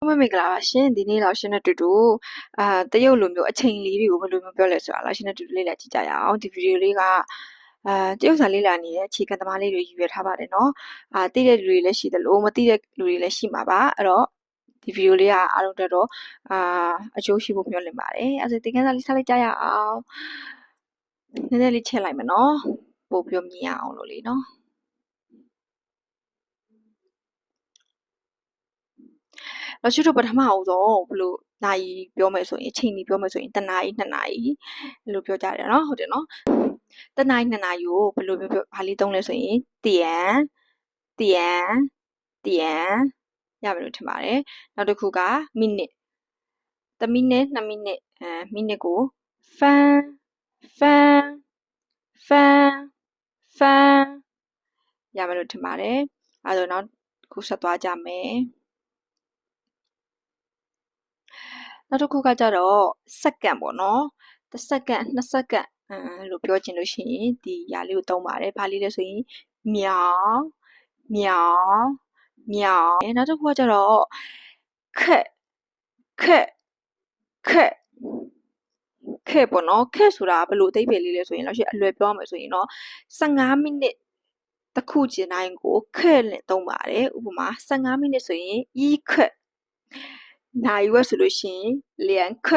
မင်္ဂလာပါရှင်ဒီနေ့လောက်ရှင်နဲ့တူတူတရုတ်လိုမျိုးအချိန်လေးတွေကိုဘယ်လိုမျိုးပြောလဲဆိုတာလောက်ရှင်နဲ့တူတူလေ့လာကြည့်ကြရအောင်ဒီဗီဒီယိုလေးကတရုတ်စာလေ့လာနေတဲ့အခြေခံသမားလေးတွေရည်ရွယ်ထားပါတယ်နော်သိတဲ့လူတွေလည်းရှိသလိုမသိတဲ့လူတွေလည်းရှိမှာပါအဲ့တော့ဒီဗီဒီယိုလေးကအားလုံးတော့အကျိုးရှိဖို့မျှော်လင့်ပါတယ်အဲ့ဒါဆိုသင်ခန်းစာလေးဆက်လိုက်ကြရအောင်နည်းနည်းလေးချက်လိုက်မယ်နော်ပို့ပြောမြင်ရအောင်လို့လေနော်เราชื่อปฐมအောင်ဆုံးဘယ်လိုနိုင်ပြောမယ်ဆိုရင်အချိန်ကြီးပြောမယ်ဆိုရင်တနာရီ2နာရီဘယ်လိုပြောကြတယ်เนาะဟုတ်တယ်เนาะတနာရီ2နာရီကိုဘယ်လိုပြောဘာလေးသုံးလဲဆိုရင်တျံရမယ်လို့ထင်ပါတယ်နောက်တစ်ခုကမိနစ်1မိနစ်2မိနစ်မိနစ်ကိုဖန်ရမယ်လို့ထင်ပါတယ်အဲဒါနောက်ခုဆက်သွားကြမယ်နောက်တစ်ခုကကြတော့စက္ကန့်ပေါ့နော်1စက္ကန့်2စက္ကန့်လို့ပြောချင်လို့ရှိရင်ဒီຢာလေးကိုသုံးပါတယ်ဘာလေးလဲဆိုရင်秒နောက်တစ်ခုကကြတော့ခက်ပေါ့နော်ခက်ဆိုတာဘယ်လိုအဓိပ္ပာယ်လေးလဲဆိုရင်လောက်ရှိအလွယ်ပြောမယ်ဆိုရင်တော့15မိနစ်တစ်ခုကျင်တိုင်းကိုခက်နဲ့သုံးပါတယ်ဥပမာ15မိနစ်ဆိုရင်一刻နိုင်ဝက်ဆိုလို့ရှိရင်2刻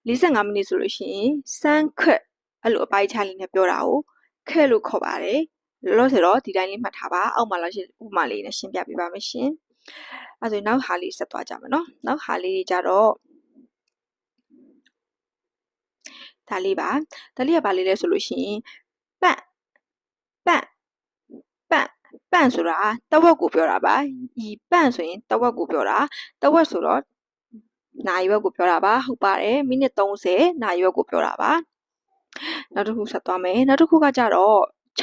45မိနစ်ဆိုလို့ရှိရင်3刻အဲ့လိုအပိုင်းခြားလေးနဲ့ပြောတာကိုခက်လို့ခေါ်ပါတယ်လောလောဆယ်တော့ဒီတိုင်းလေးမှတ်ထားပါအောက်မှာလောက်ရှိဥပမာလေးနဲ့ရှင်းပြပေးပါမယ်ရှင်အဲ့ဒါဆိုနောက်ဟာလေးဆက်သွားကြမယ်နော်နောက်ဟာလေးကြတော့ဒါလေးကဘာလေးလဲဆိုလို့ရှိရင်ပန့်ဆိုတာတဝက်ကိုပြောတာပါဤပန့်ဆိုရင်တဝက်ကိုပြောတာတဝက်ဆိုတော့နိုင်ဝက်ကိုပြောတာပါဟုတ်ပါတယ်မိနစ်30နိုင်ဝက်ကိုပြောတာပါနောက်တစ်ခုဆက်သွားမယ်နောက်တစ်ခုကကြတော့ချ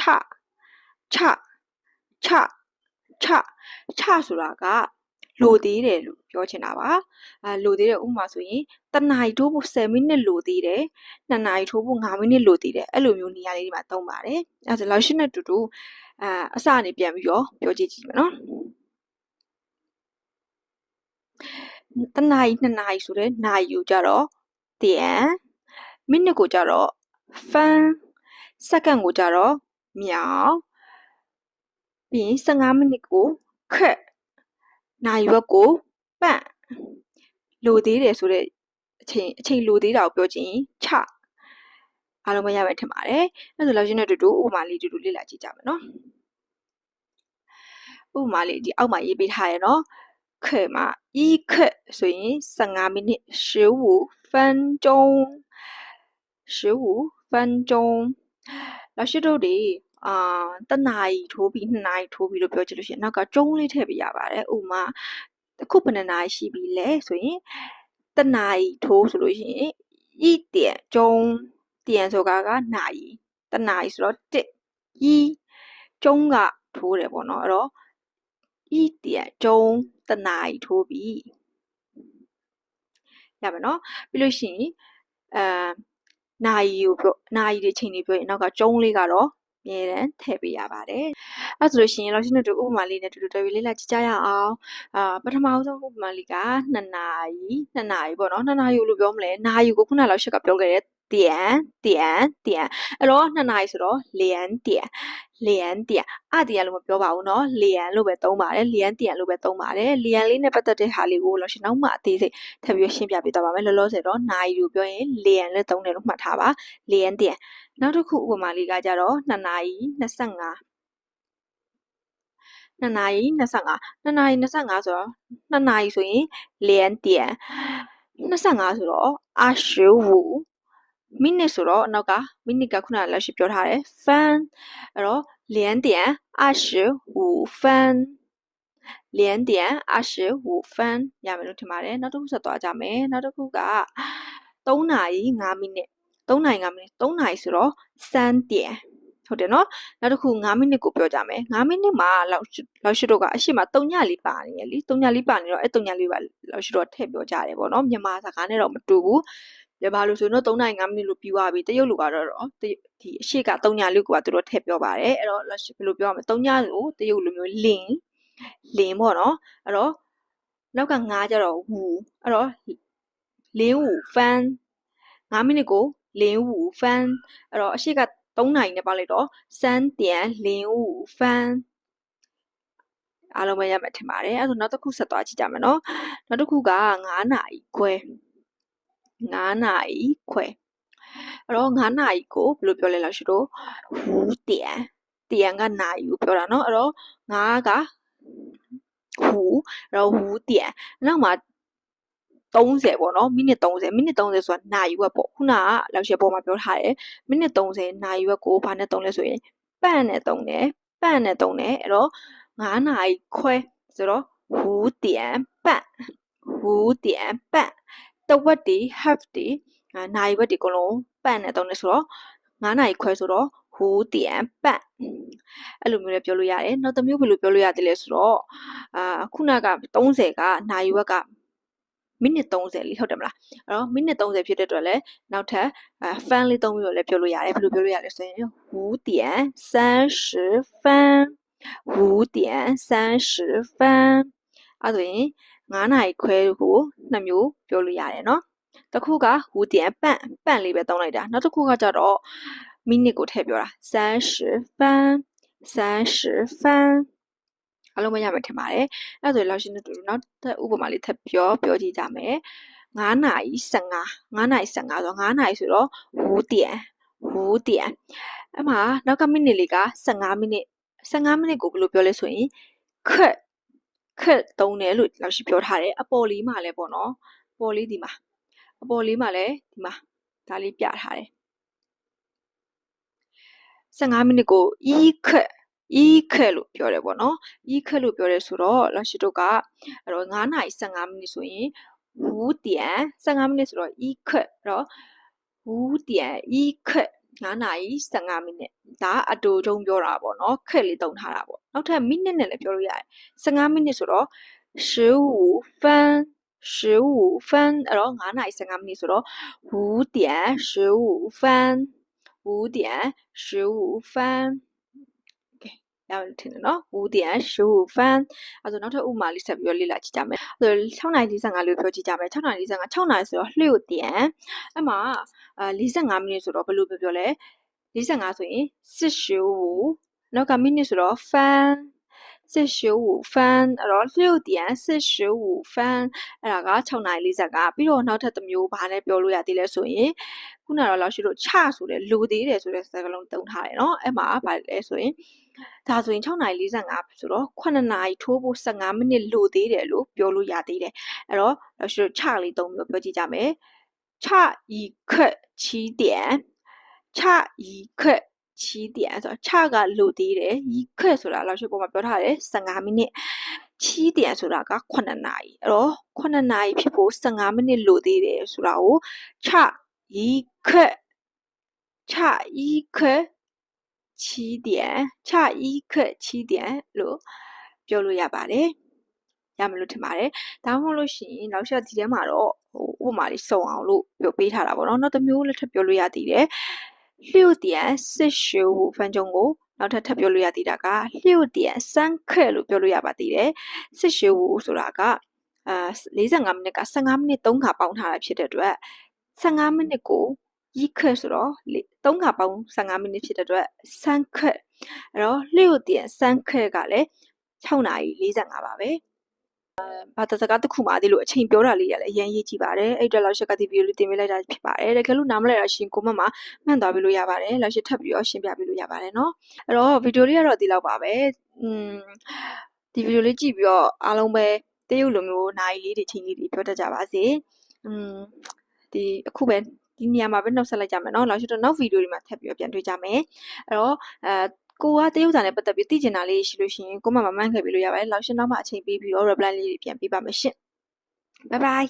ဆိုတာကလိုသေးတယ်လို့ပြောချင်တာပါလိုသေးတယ်ဥပမာဆိုရင်1နာရီထိုးဖို့10မိနစ်လိုသေးတယ်2နာရီထိုးဖို့5မိနစ်လိုသေးတယ်အဲ့လိုမျိုးနေရာလေးတွေမှာသုံးပါတယ်အဲ့ဒါလောက်ရှင်းတဲ့တူတူအစအနေပြန်ပြီးတော့ပြောကြည့်မယ်နော်1နာရီ2နာရီဆိုတဲ့နာရီကိုကြတော့点မိနစ်ကိုကြတော့分စက္ကန့်ကိုကြတော့秒ပြီးရင်15မိနစ်ကိုခက်နိုင်ဝက်ကိုပန့်လိုသေးတယ်ဆိုတဲ့အချိန်လိုသေးတာကိုပြောချင်ချအားလုံးမရမယ်ထင်ပါတယ်အဲ့ဒါဆိုလောက်ရှင်းတဲ့တူတူဥပမာလေးတူတူလေ့လာကြည့်ကြမယ်နော်ဥပမာလေးဒီအောက်မှာရေးပေးထားရနော်ခက်မှာ一刻ဆိုရင်15မိနစ်15分钟လောက်ရှိတို့တွေ1နာရီထိုးပြီး2နာရီထိုးပြီးလို့ပြောချင်လို့ရှိရင်နောက်ကကျုံးလေးထည့်ပေးရပါတယ်ဥပမာအခုဘယ်နှနာရီရှိပြီလဲဆိုရင်1နာရီထိုးဆိုလို့ရှိရင်1点钟点ဆိုတာကနာရီ1နာရီဆိုတော့1ကျုံးကထိုးတယ်ပေါ့နော်အဲ့တော့1点钟1နာရီထိုးပြီရပါနော်ပြီးလို့ရှိရင်နာရီတွေချိန်တွေပြောရင်နောက်ကကျုံးလေးကတော့အမြဲတမ်းထည့်ပေးရပါတယ်အဲ့ဆိုလို့ရှိရင်လောက်ရှိနေတူဥပမာလေးနဲ့တူတူတော်ပြီလေးလာကြည့်ကြရအောင်ပထမဆုံးဥပမာလေးက2နာရီပေါ့နော်2နာရီကိုလို့ပြောမလဲနာရီကိုခုနလောက်ရှက်ကပြောခဲ့တဲ့点အဲ့တော့2နာရီဆိုတော့2点အဲ့ဒီလို့မပြောပါဘူးเนาะ2လို့ပဲသုံးပါတယ်2点လို့ပဲသုံးပါတယ်2လေးနဲ့ပတ်သက်တဲ့ဟာလေးကိုလို့ရှင်နောက်မှအသေးစိတ်ထပ်ပြီးရှင်းပြပေးသွားပါမယ်လောလောဆယ်တော့နာရီကိုပြောရင်2နဲ့သုံးတယ်လို့မှတ်ထားပါ2点နောက်တစ်ခုဥပမာလေးကကြတော့2နာရီ25ဆိုတော့2နာရီဆိုရင်2点25ဆိုတော့25မိနစ်ဆိုတော့နောက်ကမိနစ်ကခုနကလက်ရှိပြောထားတယ်分အဲ့တော့2点25分ရမယ်လို့ထင်ပါတယ်နောက်တစ်ခုဆက်သွားကြမယ်နောက်တစ်ခုက3နာရီ5မိနစ်3နာရီဆိုတော့3点ဟုတ်တယ်နော်နောက်တစ်ခု5မိနစ်ကိုပြောကြမယ်5မိနစ်မှာလောက်ရှိတော့ကအရှိမ3ညလေးပါနေရလी3ညလေးပါနေတော့အဲ့3ညလေးပါလောက်ရှိတော့ထည့်ပြောကြတယ်ပေါ့နော်မြန်မာစကားနဲ့တော့မတူဘူးဘာလို့ဆိုတော့3နာရီ5မိနစ်လို့ပြီးသွားပြီတရုတ်လူကတော့ဒီအရှိက3ညလေးကိုကသူတို့ထည့်ပြောပါတယ်အဲ့တော့ဘယ်လိုပြောရမလဲ3ညကိုတရုတ်လူမျိုးလင်ပေါ့နော်အဲ့တော့ နောက်က9ကျတော့ဝူအဲ့တော့လင်းဝူဖန်း9မိနစ်ကိုလင်းဝူဖန်းအဲ့တော့အရှိက3နာရီနဲ့ပေါက်လိုက်တော့3点05分အားလုံးပဲရမယ်ထင်ပါတယ်အဲ့ဒါနောက်တစ်ခုဆက်သွားကြည့်ကြမယ်နော်နောက်တစ်ခုက9နာရီခွဲ9နာရီခွဲအဲ့တော့9နာရီကိုဘယ်လိုပြောလဲလားရှိတော့5点点ကနာရီကိုပြောတာနော်အဲ့တော့9က5然后5点နောက်မှာ30ပေါ့နော်မိနစ်30မိနစ်30ဆိုတာနာရီဝက်ပေါ့ခုနကလောက်ရှယ်ပေါ်မှာပြောထားတယ်မိနစ်30နာရီဝက်ကိုဘာနဲ့တုံးလဲဆိုရင်ပတ်နဲ့တုံးတယ်ပတ်နဲ့တုံးတယ်အဲ့တော့9နာရီခွဲဆိုတော့5点半5点半တဝက်တီ half တီနာရီဝက်တီအကုန်လုံးပတ်နဲ့တုံးတယ်ဆိုတော့9နာရီခွဲဆိုတော့5点半အဲ့လိုမျိုးလည်းပြောလို့ရတယ်နောက်တစ်မျိုးဘယ်လိုပြောလို့ရသေးလဲဆိုတော့ခုနက30ကနာရီဝက်ကမိနစ်30လေးဟုတ်တယ်မလားအဲ့တော့မိနစ်30ဖြစ်တဲ့အတွက်လည်းနောက်ထပ်fan လေးသုံးပြီးတော့လည်းပြောလို့ရတယ်ဘယ်လိုပြောလို့ရလဲဆိုရင်5点30分5点30分အဲ့ဆိုရင်9နာရီခွဲကိုနှစ်မျိုးပြောလို့ရတယ်เนาะတစ်ခုက5点半လေးပဲသုံးလိုက်တာနောက်တစ်ခုကကြတော့မိနစ်ကိုထည့်ပြောတာ30分30分အလုံးမရမယ်ထင်ပါတယ်အဲ့ဒါဆိုလောက်ရှင်းတဲ့တူနောက်ဥပမာလေးထပ်ပြောကြည့်ကြမယ်9နာရီ15 9နာရီ15ဆိုတော့9နာရီဆိုတော့5点အဲ့မှာနောက်ကမိနစ်လေးက15မိနစ်15မိနစ်ကိုဘယ်လိုပြောလဲဆိုရင်ခက်တုံးတယ်လို့လောက်ရှိပြောထားတယ်အပေါ်လေးမှာလည်းပေါ့နော်အပေါ်လေးဒီမှာအပေါ်လေးမှာလည်းဒီမှာဒါလေးပြထားတယ်15မိနစ်ကိုဤခက်လို့ပြောတယ်ပေါ့နော်ဤခက်လို့ပြောရဲဆိုတော့လောက်ရှိတို့ကအဲ့တော့9နာရီ15မိနစ်ဆိုရင်5点15မိနစ်ဆိုတော့ဤခက်အဲ့တော့5点ဤခက်9နာရီ15မိနစ်ဒါအတူတုံးပြောတာပေါ့နော်ခက်လေးတုံးထားတာပေါ့နောက်ထပ်မိနစ်နဲ့လည်းပြောလို့ရတယ်15မိနစ်ဆိုတော့15分15分အဲ့တော့9နာရီ15မိနစ်ဆိုတော့5点15分5点15分ရတယ်ထင်တယ်နော်5点15分အဲ့တော့နောက်ထပ်ဥပမာလေးဆက်ပြီးတော့လေ့လာကြည့်ကြမယ်အဲ့တော့6နာရီ45လေးပြောကြည့်ကြမယ်6နာရီ45 6နာရီဆိုတော့6点အဲ့မှာ45မိနစ်ဆိုတော့ဘယ်လိုပြောလဲ45ဆိုရင်45နောက်ကမိနစ်ဆိုတော့分45分အဲ့တော့6点45分အဲ့ဒါက6နာရီ45ပြီးတော့နောက်ထပ်တစ်မျိုးဘာနဲ့ပြောလို့ရသေးလဲဆိုရင်ခုနကတော့လောက်ရှိလို့ချဆိုတဲ့လိုသေးတယ်ဆိုတဲ့စကားလုံးသုံးထားတယ်เนาะအဲ့မှာဘာလဲဆိုရင်ဒါဆိုရင်6နာရီ45ဆိုတော့9နာရီထိုးဖို့15မိနစ်လိုသေးတယ်လို့ပြောလို့ရသေးတယ်အဲ့တော့လောက်ရှိလို့ချလေးသုံးပြီးပြောကြည့်ကြမယ်ချ一刻7点ချ一刻7点ဆိုတော့ချကလိုသေးတယ်一刻ဆိုတာလောက်ရှိပေါ်မှာပြောထားတယ်15မိနစ်7点ဆိုတာက9နာရီအဲ့တော့9နာရီဖြစ်ဖို့15မိနစ်လိုသေးတယ်ဆိုတာကိုချ一刻ချ一刻7点ချ一刻7点လို့ပြောလို့ရပါတယ်ရမလို့ထင်ပါတယ်ဒါမှမဟုတ်လို့ရှိရင်နောက်ဆက်ဒီထဲမှာတော့ဥပမာလေးစုံအောင်လို့ပြောပေးထားတာပေါ့နော်နောက်တစ်မျိုးလည်းထပ်ပြောလို့ရသေးတယ်6点45分钟ကိုနောက်ထပ်ပြောလို့ရသေးတာက6点3刻လို့ပြောလို့ရပါသေးတယ်45ဆိုတာက45မိနစ်က15မိနစ်3ခါပေါင်းထားတာဖြစ်တဲ့အတွက်15မိနစ်ကို一刻ဆိုတော့3ခါပေါင်း15မိနစ်ဖြစ်တဲ့အတွက်3刻အဲ့တော့6点3刻ကလည်း6နာရီ45ပါပဲဘာတစကားတစ်ခုမှသေးလို့အချိန်ပြောတာလေးရလည်းအရင်ရေးကြည့်ပါတယ်အဲ့အတွက်လောက်ရှက်ကဒီဗီဒီယိုလေးတင်ပေးလိုက်တာဖြစ်ပါတယ်တကယ်လို့နားမလည်တာရှင်ကိုမမမှန်သွားပြီလို့ရပါတယ်လောက်ရှက်ထပ်ပြီးတော့ရှင်းပြပေးလို့ရပါတယ်เนาะအဲ့တော့ဗီဒီယိုလေးကတော့ဒီလောက်ပါပဲဒီဗီဒီယိုလေးကြည့်ပြီးတော့အားလုံးပဲတရုပ်လိုမျိုးနိုင်လေးတွေချိန်လေးတွေပြောတတ်ကြပါစေဒီအခုပဲဒီနေရာမှာပဲနှုတ်ဆက်လိုက်ကြမယ်เนาะလောက်ရှက်တော့နောက်ဗီဒီယိုတွေမှာထပ်ပြီးတော့ပြန်တွေ့ကြမယ်အဲ့တော့ကိုကတရုပ်စာနဲ့ပတ်သက်ပြီးသိချင်တာလေးရှိလို့ရှိရင်ကိုမမမှန်းခဲ့ပြီးလို့ရပါတယ်။လောက်ရှင်းနောက်မှအချိန်ပေးပြီးတော့ reply လေးတွေပြန်ပေးပါမယ်ရှင့်။ Bye bye